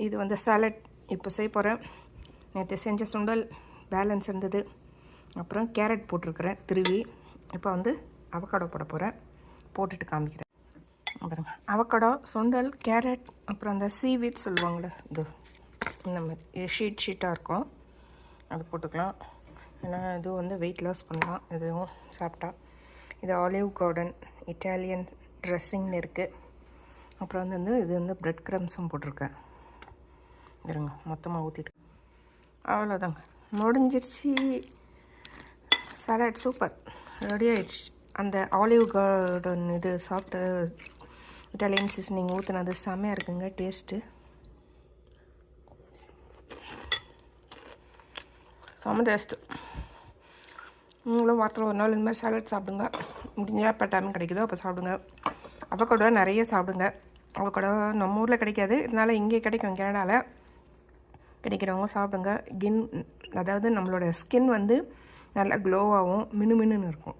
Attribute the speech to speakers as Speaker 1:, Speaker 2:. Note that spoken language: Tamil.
Speaker 1: இது வந்து சாலட் இப்போ செய்ய போகிறேன். நேற்று செஞ்ச சுண்டல் பேலன்ஸ் இருந்தது. அப்புறம் கேரட் போட்டிருக்கிறேன் திருவி. இப்போ வந்து அவக்காடோ போட போகிறேன். போட்டுட்டு காமிக்கிறேன். அப்புறம் அவக்காடோ, சுண்டல், கேரட், அப்புறம் அந்த சீவீட் சொல்லுவாங்களே, இது இந்த மாதிரி ஷீட்டாக இருக்கும், அது போட்டுக்கலாம். ஏன்னா இது வந்து வெயிட் லாஸ் பண்ணலாம் இதுவும் சாப்பிட்டா. இது ஆலிவ் கார்டன் இட்டாலியன் ட்ரெஸ்ஸிங்னு இருக்குது. அப்புறம் வந்து இது வந்து ப்ரெட் க்ரம்ஸும் போட்டிருக்கேன். இருங்க மொத்தமாக ஊற்றிட்டு அவ்வளோதாங்க, முடிஞ்சிருச்சு. சாலட் சூப்பர், ரெடி ஆயிடுச்சு. அந்த ஆலிவ் கார்டன் இது சாப்பிட்டு இட்டாலியன் சீசனிங் ஊற்றினது செம்மையாக இருக்குங்க டேஸ்ட்டு. செம்ம டேஸ்ட்டு. நீங்களும் வாரத்தில் ஒரு நாள் இந்த மாதிரி சாலட் சாப்பிடுங்க. முடிஞ்சால் எப்போ டைம் கிடைக்குதோ அப்போ சாப்பிடுங்க. அவக்காடோ நிறைய சாப்பிடுங்க. அவக்காடோ நம்ம ஊரில் கிடைக்காது, இதனால் இங்கே கிடைக்கும், கனடாவில் கிடைக்கிறவங்க சாப்பிடுங்க. அதாவது நம்மளோட ஸ்கின் வந்து நல்லா க்ளோவாகவும் மினுமினுன்னு இருக்கும்.